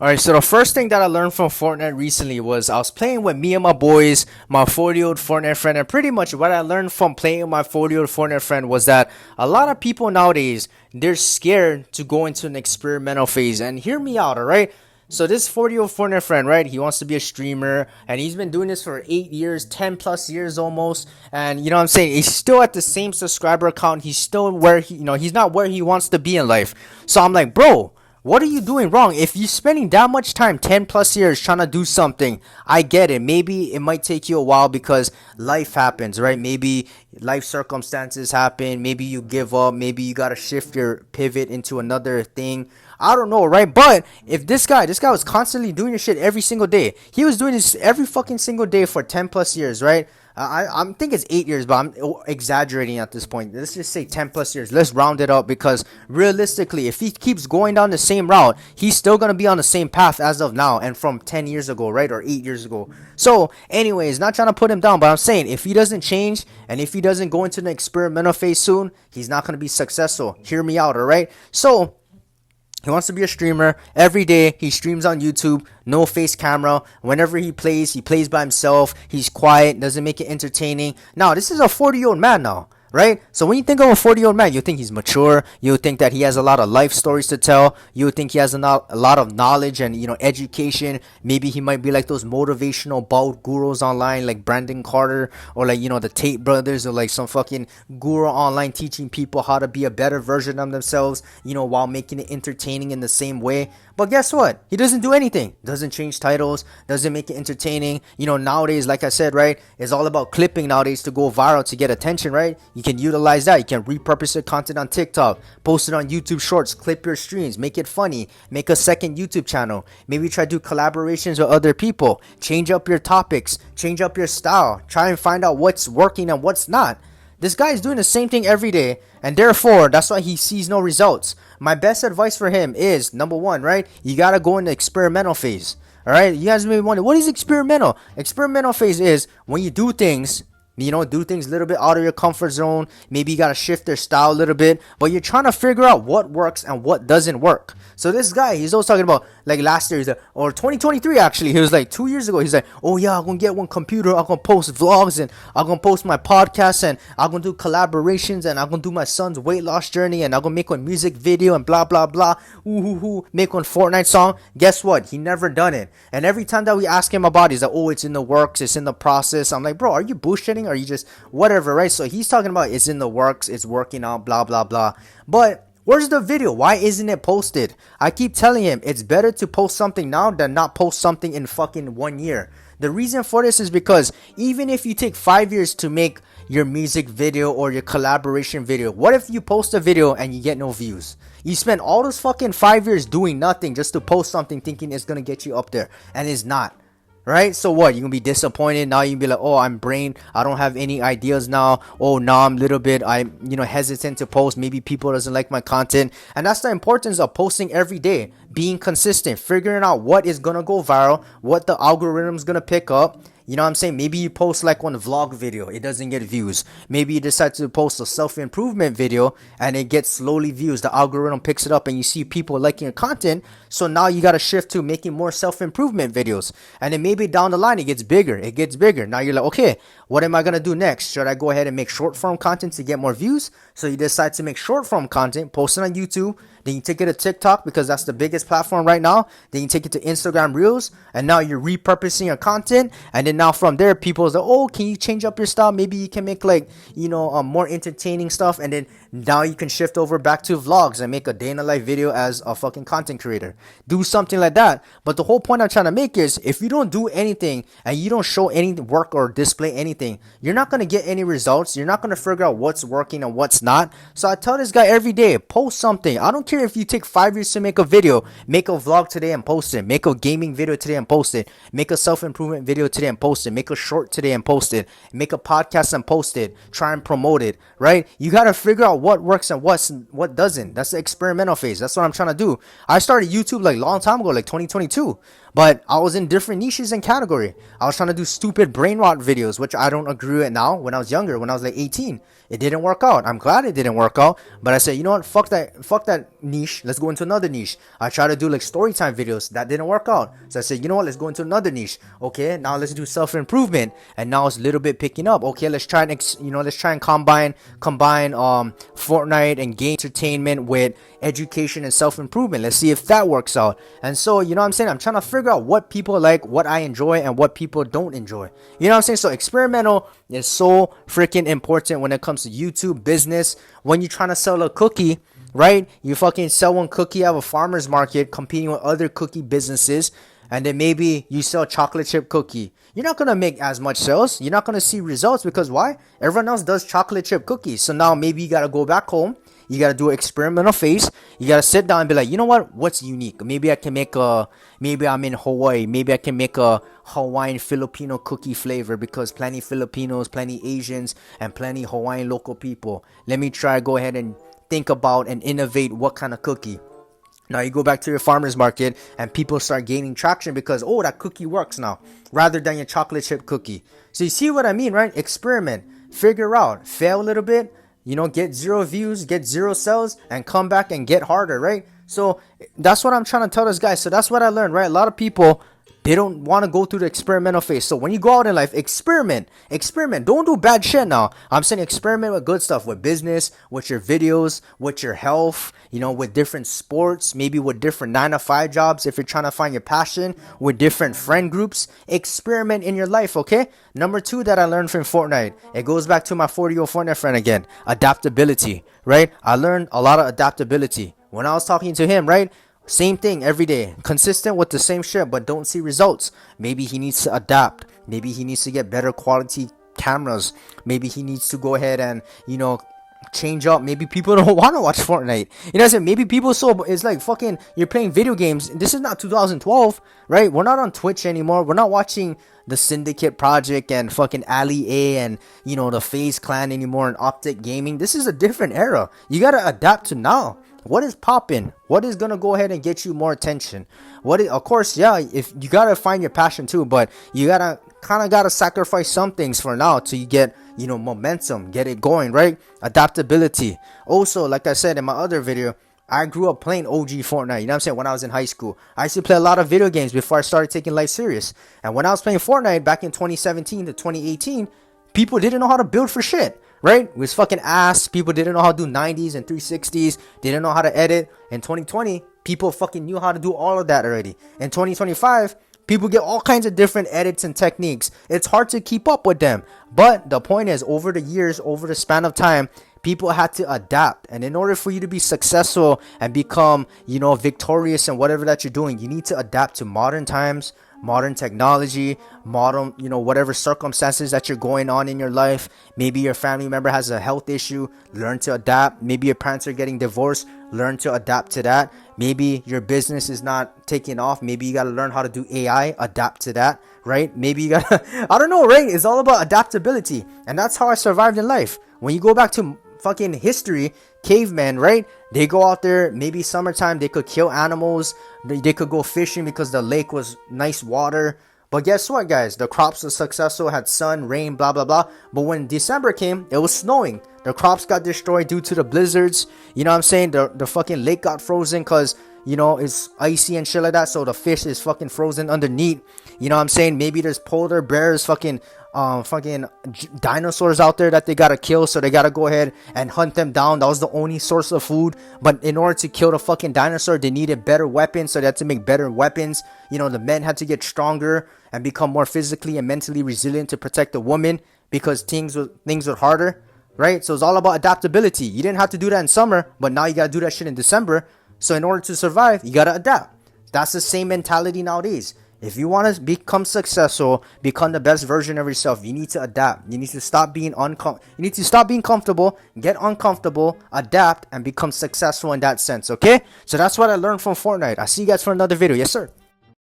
Alright, so the first thing that I learned from Fortnite recently was I was playing with me and my boys, my 40-year-old Fortnite friend, and pretty much what I learned from playing with my 40-year-old Fortnite friend was that a lot of people nowadays, they're scared to go into an experimental phase. And hear me out, alright? So this 40-year-old Fortnite friend, right? He wants to be a streamer, and he's been doing this for 8 years, 10 plus years almost. And you know what I'm saying? He's still at the same subscriber count. He's still where he's not where he wants to be in life. So I'm like, bro, what are you doing wrong? If you're spending that much time, 10 plus years, trying to do something, I get it. Maybe it might take you a while because life happens, right? Maybe life circumstances happen. Maybe you give up. Maybe you got to shift your pivot into another thing. I don't know, right? But if this guy was constantly doing this shit every single day. He was doing this every fucking single day for 10 plus years, right? I think it's 8 years, but I'm exaggerating at this point. Let's just say 10 plus years. Let's round it up because realistically, if he keeps going down the same route, he's still going to be on the same path as of now and from 10 years ago, right? Or 8 years ago. So, anyways, not trying to put him down, but I'm saying if he doesn't change and if he doesn't go into the experimental phase soon, he's not going to be successful. Hear me out, all right? So, he wants to be a streamer. Every day he streams on YouTube, no face camera. Whenever he plays by himself. He's quiet, doesn't make it entertaining. Now, this is a 40-year-old man now, right? So when you think of a 40-year-old man, you think he's mature. You think that he has a lot of life stories to tell. You think he has a lot of knowledge and, education. Maybe he might be like those motivational bald gurus online like Brandon Carter or like, the Tate brothers or like some fucking guru online teaching people how to be a better version of themselves, while making it entertaining in the same way. But guess what? He doesn't do anything. Doesn't change titles. Doesn't make it entertaining. Nowadays, like I said, right, it's all about clipping nowadays to go viral to get attention, right? You can utilize that. You can repurpose your content on TikTok, post it on YouTube Shorts, clip your streams, make it funny, make a second YouTube channel. Maybe try to do collaborations with other people. Change up your topics. Change up your style. Try and find out what's working and what's not. This guy is doing the same thing every day, and therefore, that's why he sees no results. My best advice for him is, number one, right? You gotta go in the experimental phase. Alright? You guys may wonder, what is experimental? Experimental phase is when you do things, do things a little bit out of your comfort zone. Maybe you gotta shift their style a little bit, but you're trying to figure out what works and what doesn't work. So this guy, he's always talking about, like last year, or 2023 actually, he was like 2 years ago, he's like, oh yeah, I'm gonna get one computer, I'm gonna post vlogs, and I'm gonna post my podcast, and I'm gonna do collaborations, and I'm gonna do my son's weight loss journey, and I'm gonna make one music video, and blah blah blah, make one Fortnite song. Guess what? He never done it. And every time that we ask him about it, he's like, oh, it's in the works, it's in the process. I'm like, bro, are you bullshitting? Or are you just whatever, right? So he's talking about it's in the works, it's working out, blah blah blah. But where's the video? Why isn't it posted? I keep telling him it's better to post something now than not post something in fucking 1 year. The reason for this is because even if you take 5 years to make your music video or your collaboration video, what if you post a video and you get no views? You spend all those fucking 5 years doing nothing just to post something thinking it's gonna get you up there, and it's not. Right? So what? You're gonna be disappointed. Now you can be like, oh, I don't have any ideas now. Oh, now I'm a little bit, hesitant to post. Maybe people doesn't like my content. And that's the importance of posting every day. Being consistent. Figuring out what is gonna go viral. What the algorithm's gonna pick up. You know what I'm saying? Maybe you post like one vlog video, it doesn't get views. Maybe you decide to post a self-improvement video and it gets slowly views. The algorithm picks it up and you see people liking your content. So now you got to shift to making more self-improvement videos. And then maybe down the line it gets bigger. Now you're like, okay, what am I going to do next? Should I go ahead and make short form content to get more views? So you decide to make short form content, post it on YouTube. Then you take it to TikTok because that's the biggest platform right now. Then you take it to Instagram Reels, and now you're repurposing your content. And then now from there, people say, "Oh, can you change up your style? Maybe you can make like more entertaining stuff." And then now you can shift over back to vlogs and make a day in a life video as a fucking content creator. Do something like that. But the whole point I'm trying to make is, if you don't do anything and you don't show any work or display anything, you're not gonna get any results. You're not gonna figure out what's working and what's not. So I tell this guy every day, post something. I don't care if you take 5 years to make a video. Make a vlog today and post it. Make a gaming video today and post it. Make a self-improvement video today and post it. Make a short today and post it. Make a podcast and post it. Try and promote it, right? You gotta figure out what works and what doesn't. That's the experimental phase. That's what I'm trying to do. I started YouTube like long time ago, like 2022. But I was in different niches and category. I was trying to do stupid brain rot videos, which I don't agree with now. When I was younger, when I was like 18, it didn't work out. I'm glad it didn't work out. But I said, you know what? Fuck that niche. Let's go into another niche. I tried to do like story time videos. That didn't work out. So I said, you know what? Let's go into another niche. Okay, now let's do self-improvement. And now it's a little bit picking up. Okay, let's try and let's try and combine Fortnite and game entertainment with education and self-improvement. Let's see if that works out. And so, you know what I'm saying? I'm trying to figure out what people like, what I enjoy, and what people don't enjoy. You know what I'm saying? So experimental is so freaking important when it comes to YouTube business. When you're trying to sell a cookie, right? You fucking sell one cookie at a farmer's market competing with other cookie businesses, and then maybe you sell chocolate chip cookie. You're not gonna make as much sales. You're not gonna see results because why? Everyone else does chocolate chip cookies. So now maybe you gotta go back home. You gotta do an experimental phase. You gotta sit down and be like, you know what? What's unique? Maybe I can make a. Maybe I'm in Hawaii. Maybe I can make a Hawaiian Filipino cookie flavor because plenty Filipinos, plenty Asians, and plenty Hawaiian local people. Let me try go ahead and think about and innovate what kind of cookie. Now you go back to your farmer's market and people start gaining traction because, oh, that cookie works now rather than your chocolate chip cookie. So you see what I mean, right? Experiment, figure out, fail a little bit, get 0 views, get 0 sales, and come back and get harder, right? So that's what I'm trying to tell this guy. So that's what I learned, right? A lot of people, they don't want to go through the experimental phase. So when you go out in life, experiment. Don't do bad shit now. I'm saying experiment with good stuff, with business, with your videos, with your health, with different sports, maybe with different 9-to-5 jobs if you're trying to find your passion, with different friend groups. Experiment in your life, okay? Number 2 that I learned from Fortnite, it goes back to my 40-year-old Fortnite friend again, adaptability, right? I learned a lot of adaptability. When I was talking to him, right? Same thing every day, consistent with the same shit, but don't see results. Maybe he needs to adapt. Maybe he needs to get better quality cameras. Maybe he needs to go ahead and, change up. Maybe people don't want to watch Fortnite. You know what I'm saying? Maybe people it's like fucking, you're playing video games. This is not 2012, right? We're not on Twitch anymore. We're not watching the Syndicate Project and fucking Ali A and, the FaZe Clan anymore and Optic Gaming. This is a different era. You got to adapt to now. What is popping? What is gonna go ahead and get you more attention? Of course, yeah, if you gotta find your passion too, but you gotta sacrifice some things for now till you get, momentum, get it going, right? Adaptability. Also, like I said in my other video, I grew up playing OG Fortnite, you know what I'm saying, when I was in high school. I used to play a lot of video games before I started taking life serious. And when I was playing Fortnite back in 2017 to 2018, people didn't know how to build for shit. Right? It was fucking ass. People didn't know how to do 90s and 360s. They didn't know how to edit. In 2020, people fucking knew how to do all of that already. In 2025, people get all kinds of different edits and techniques. It's hard to keep up with them. But the point is, over the years, over the span of time, people had to adapt. And in order for you to be successful and become, victorious in whatever that you're doing, you need to adapt to modern times, modern technology, modern, whatever circumstances that you're going on in your life. Maybe your family member has a health issue, learn to adapt. Maybe your parents are getting divorced, learn to adapt to that. Maybe your business is not taking off. Maybe you got to learn how to do AI, adapt to that, right? Maybe you got to, I don't know, right? It's all about adaptability. And that's how I survived in life. When you go back to fucking history, cavemen, right? They go out there, maybe summertime, they could kill animals. They could go fishing because the lake was nice water. But guess what, guys? The crops were successful, had sun, rain, blah, blah, blah. But when December came, it was snowing. The crops got destroyed due to the blizzards. You know what I'm saying? The fucking lake got frozen because, it's icy and shit like that. So the fish is fucking frozen underneath. You know what I'm saying? Maybe there's polar bears, fucking dinosaurs out there that they gotta kill, so they gotta go ahead and hunt them down. That was the only source of food. But in order to kill the fucking dinosaur, they needed better weapons, so they had to make better weapons. The men had to get stronger and become more physically and mentally resilient to protect the woman because things were harder, right? So it's all about adaptability. You didn't have to do that in summer, but now you gotta do that shit in December. So in order to survive, you gotta adapt. That's the same mentality nowadays. If you want to become successful, become the best version of yourself, you need to adapt. You need to stop being comfortable, get uncomfortable, adapt, and become successful in that sense, okay? So that's what I learned from Fortnite. I'll see you guys for another video. Yes, sir.